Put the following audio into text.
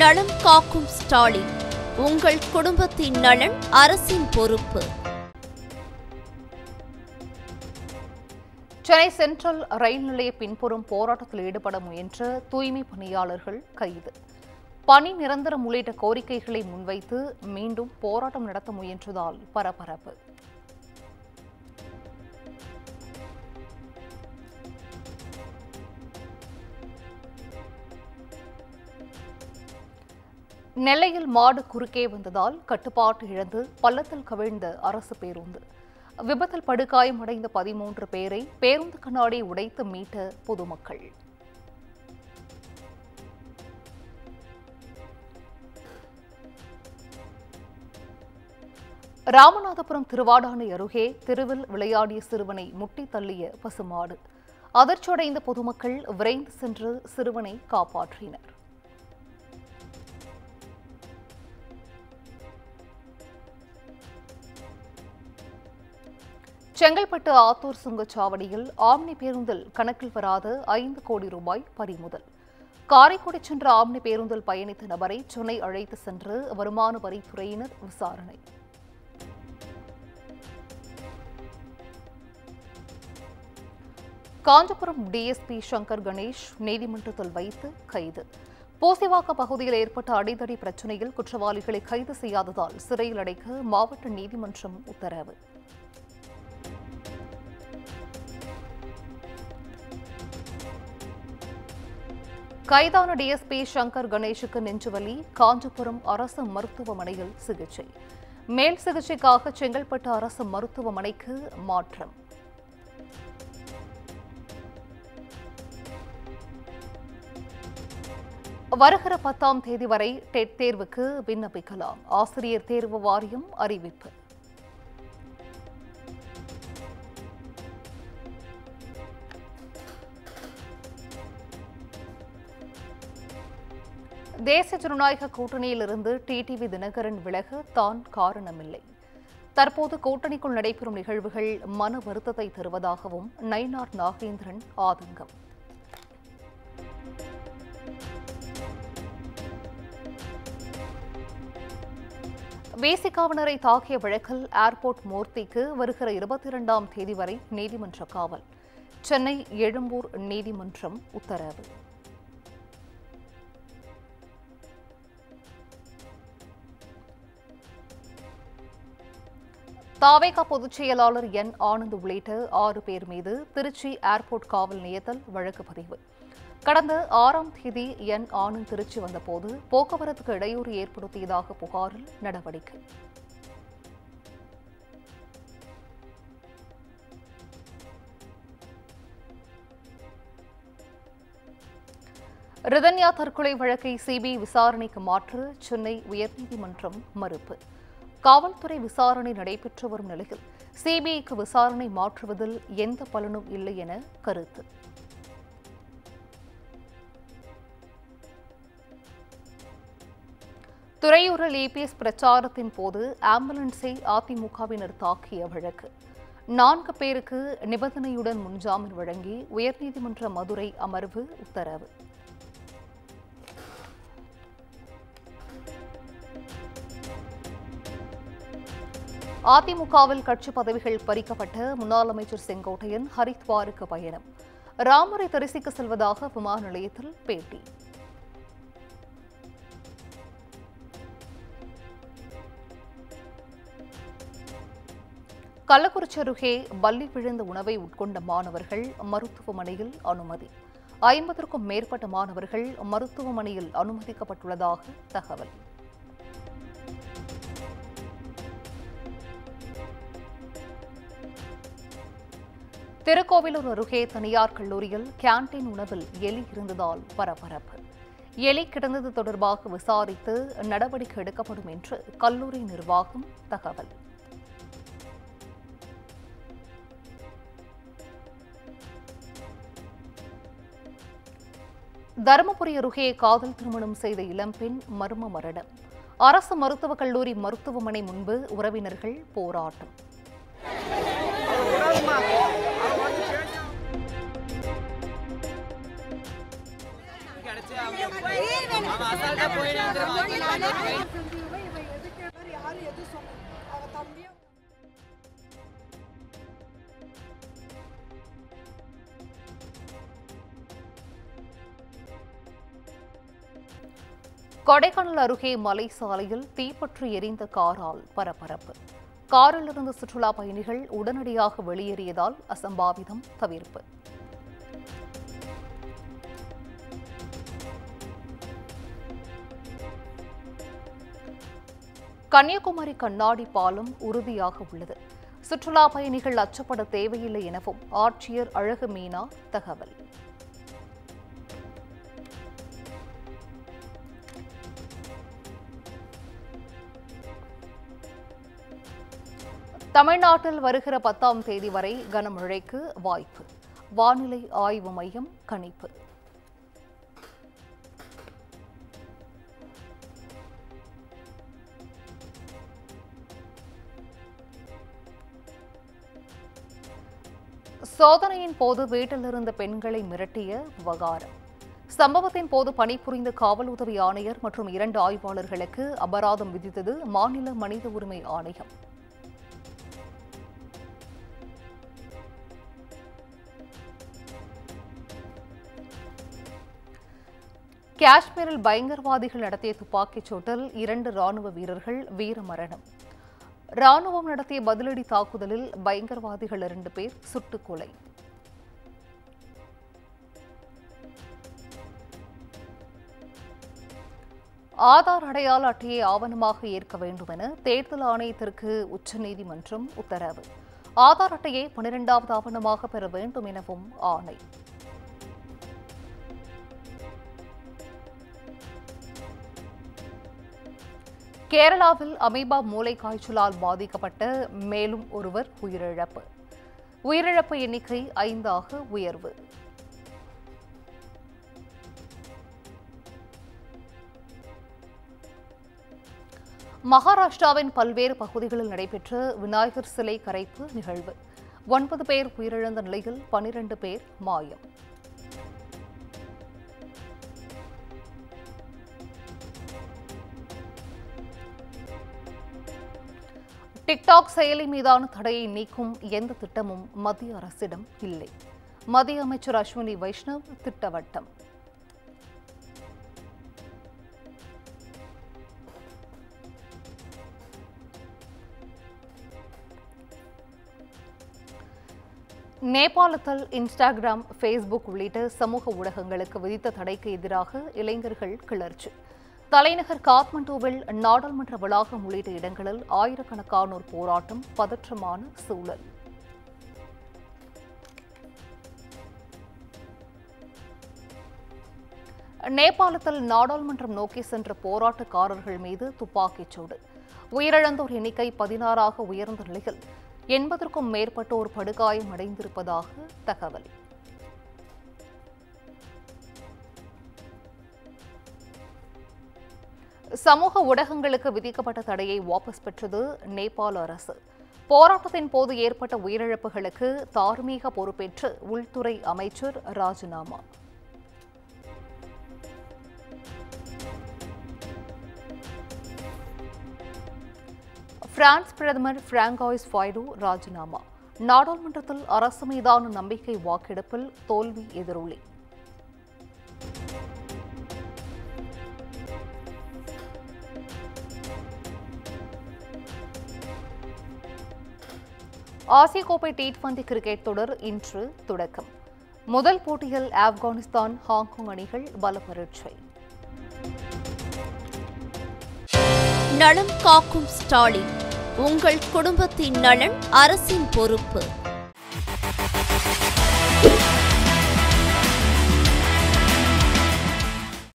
நலம் காக்கும் ஸ்டாலின். உங்கள் குடும்பத்தின் நலன் அரசின் பொறுப்பு. சென்னை சென்ட்ரல் ரயில் நிலைய பின்புறம் போராட்டத்தில் ஈடுபட முயன்ற தூய்மை பணியாளர்கள் கைது. பணி நிரந்தரம் உள்ளிட்ட கோரிக்கைகளை முன்வைத்து மீண்டும் போராட்டம் நடத்த முயன்றதால் பரபரப்பு. நெல்லையில் மாடு குறுக்கே வந்ததால் கட்டுப்பாட்டு இழந்து பள்ளத்தில் கவிழ்ந்த அரசு பேருந்து. விபத்தில் படுகாயமடைந்த 13 பேரை பேருந்து கண்ணாடி உடைத்து மீட்ட பொதுமக்கள். ராமநாதபுரம் திருவாடானை அருகே தெருவில் விளையாடிய சிறுவனை முட்டி தள்ளிய பசுமாடு. அதிர்ச்சியடைந்த பொதுமக்கள் விரைந்து சென்று சிறுவனை காப்பாற்றினர். செங்கல்பட்டு ஆத்தூர் சுங்கச்சாவடியில் ஆம்னி பேருந்தில் கணக்கில் வராத 5 கோடி ரூபாய் பறிமுதல். காரைக்குடி சென்ற ஆம்னி பேருந்தில் பயணித்த நபரை சென்னை அழைத்து சென்று வருமான வரித்துறையினர் விசாரணை. காஞ்சிபுரம் டிஎஸ்பி சங்கர் கணேஷ் நீதிமன்றத்தில் வைத்து கைது. போசிவாக்க பகுதியில் ஏற்பட்ட அடிதடி பிரச்சினையில் குற்றவாளிகளை கைது செய்யாததால் சிறையில் அடைக்க மாவட்ட நீதிமன்றம் உத்தரவு. கைதான டிஎஸ்பி சங்கர் கணேஷுக்கு நெஞ்சுவலி. காஞ்சிபுரம் அரசு மருத்துவமனையில் சிகிச்சை. மேல் சிகிச்சைக்காக செங்கல்பட்டு அரசு மருத்துவமனைக்கு மாற்றம். வருகிற 10ஆம் தேதி வரை டெட் தேர்வுக்கு விண்ணப்பிக்கலாம். ஆசிரியர் தேர்வு வாரியம் அறிவிப்பு. தேசிய ஜனநாயக கூட்டணியிலிருந்து டிடிவி தினகரன் விலக தான் காரணமில்லை. தற்போது கூட்டணிக்குள் நடைபெறும் நிகழ்வுகள் மன வருத்தத்தை தருவதாகவும் நயினார் நாகேந்திரன் ஆதங்கம். விசிகாவினரை தாக்கிய வழக்கில் ஏர்போர்ட் மூர்த்திக்கு வருகிற 22ஆம் தேதி வரை நீதிமன்ற காவல். சென்னை எழும்பூர் நீதிமன்றம் உத்தரவு. தாவேகா பொதுச் செயலாளர் என் ஆனந்த் உள்ளிட்ட 6 பேர் மீது திருச்சி ஏர்போர்ட் காவல் நிலையத்தில் வழக்கு பதிவு. கடந்த 6ஆம் தேதி என் ஆனந்த் திருச்சி வந்தபோது போக்குவரத்துக்கு இடையூறு ஏற்படுத்தியதாக புகாரில் நடவடிக்கை. ரிதன்யா தற்கொலை வழக்கை சிபிஐ விசாரணைக்கு மாற்ற சென்னை உயர்நீதிமன்றம் மறுப்பு. காவல்துறை விசாரணை நடைபெற்று வரும் நிலையில் சிபிஐக்கு விசாரணை மாற்றுவதில் எந்த பலனும் இல்லை என கருத்து. துறையூரில் இபிஎஸ் பிரச்சாரத்தின் போது ஆம்புலன்ஸை அதிமுகவினர் தாக்கிய வழக்கு. 4 பேருக்கு நிபந்தனையுடன் முன்ஜாமீன் வழங்கி உயர்நீதிமன்ற மதுரை அமர்வு உத்தரவு. அதிமுகவில் கட்சி பதவிகள் பறிக்கப்பட்ட முன்னாள் அமைச்சர் செங்கோட்டையன் ஹரித்வாருக்கு பயணம். ராமரை தரிசிக்க செல்வதாக விமான நிலையத்தில் பேட்டி. கள்ளக்குறிச்சி அருகே பல்லி விழுந்த உணவை உட்கொண்ட மாணவர்கள் மருத்துவமனையில் அனுமதி. 50க்கும் மேற்பட்ட மாணவர்கள் மருத்துவமனையில் அனுமதிக்கப்பட்டுள்ளதாக தகவல். திருக்கோவிலூர் அருகே தனியார் கல்லூரியில் கேண்டீன் உணவில் எலி இருந்ததால் பரபரப்பு. எலி கிடந்தது தொடர்பாக விசாரித்து நடவடிக்கை எடுக்கப்படும் என்று கல்லூரி நிர்வாகம் தகவல். தருமபுரி அருகே காதல் திருமணம் செய்த இளம்பெண் மர்ம மரணம். அரசு மருத்துவக் கல்லூரி மருத்துவமனை முன்பு உறவினர்கள் போராட்டம். கொடைக்கானல் அருகே மலை சாலையில் தீப்பற்றி எரிந்த காரால் பரபரப்பு. காரிலிருந்து சுற்றுலா பயணிகள் உடனடியாக வெளியேறியதால் அசம்பாவிதம் தவிர்ப்பு. கன்னியாகுமரி கண்ணாடி பாலம் உறுதியாக உள்ளது. சுற்றுலா பயணிகள் அச்சப்பட தேவையில்லை எனவும் ஆட்சியர் அழகு மீனா தகவல். தமிழ்நாட்டில் வருகிற 10ஆம் தேதி வரை கனமழைக்கு வாய்ப்பு. வானிலை ஆய்வு மையம் கணிப்பு. சோதனையின் போது வீட்டில் இருந்த பெண்களை மிரட்டிய விவகாரம். சம்பவத்தின் போது பணிபுரிந்த காவல் உதவி ஆணையர் மற்றும் 2 ஆய்வாளர்களுக்கு அபராதம் விதித்தது மாநில மனித உரிமை ஆணையம். காஷ்மீரில் பயங்கரவாதிகள் நடத்திய துப்பாக்கிச் சூட்டில் 2 ராணுவ வீரர்கள் வீரமரணம். ராணுவம் நடத்திய பதிலடி தாக்குதலில் பயங்கரவாதிகள் 2 பேர் சுட்டுக் கொலை. ஆதார் அடையாள அட்டையை ஆவணமாக ஏற்க வேண்டும் என தேர்தல் ஆணையத்திற்கு உச்சநீதிமன்றம் உத்தரவு. ஆதார் அட்டையை 12வது ஆவணமாக பெற வேண்டும் எனவும் ஆணை. கேரளாவில் அமீபா மூளை காய்ச்சலால் பாதிக்கப்பட்ட மேலும் ஒருவர் உயிரிழப்பு. உயிரிழப்பு எண்ணிக்கை 5ஆக உயர்வு. மகாராஷ்டிராவின் பல்வேறு பகுதிகளில் நடைபெற்ற விநாயகர் சிலை கரைப்பு நிகழ்வு. 9 பேர் உயிரிழந்த நிலையில் 12 பேர் மாயம். டிக்டாக் செயலி மீதான தடையை நீக்கும் எந்த திட்டமும் மத்திய அரசிடம் இல்லை. மத்திய அமைச்சர் அஸ்வினி வைஷ்ணவ் திட்டவட்டம். நேபாளத்தில் இன்ஸ்டாகிராம், ஃபேஸ்புக் உள்ளிட்ட சமூக ஊடகங்களுக்கு விதித்த தடைக்கு எதிராக இளைஞர்கள் கிளர்ச்சி. தலைநகர் காத்மண்டுவில் நாடாளுமன்ற வளாகம் உள்ளிட்ட இடங்களில் ஆயிரக்கணக்கானோர் போராட்டம். பதற்றமான சூழல். நேபாளத்தில் நாடாளுமன்றம் நோக்கி சென்ற போராட்டக்காரர்கள் மீது துப்பாக்கிச் சூடு. உயிரிழந்தோர் எண்ணிக்கை 16ஆக உயர்ந்த நிலையில் 80க்கும் மேற்பட்டோர் படுகாயம் அடைந்திருப்பதாக தகவல். சமூக ஊடகங்களுக்கு விதிக்கப்பட்ட தடையை வாபஸ் பெற்றது நேபாள அரசு. போராட்டத்தின் போது ஏற்பட்ட உயிரிழப்புகளுக்கு தார்மீக பொறுப்பேற்று உள்துறை அமைச்சர் ராஜினாமா. பிரான்ஸ் பிரதமர் பிராங்காய்ஸ் பாய்டோ ராஜினாமா. நாடாளுமன்றத்தில் அரசு மீதான நம்பிக்கை வாக்கெடுப்பில் தோல்வி எதிரொலி. ஆசிய கோப்பை T20 கிரிக்கெட் தொடர் இன்று தொடக்கம். முதல் போட்டியில் ஆப்கானிஸ்தான், ஹாங்காங் அணிகள் பலப்பரீட்சை. நலம் காக்கும் ஸ்டாலின். உங்கள் குடும்பத்தின் நலன் அரசின் பொறுப்பு.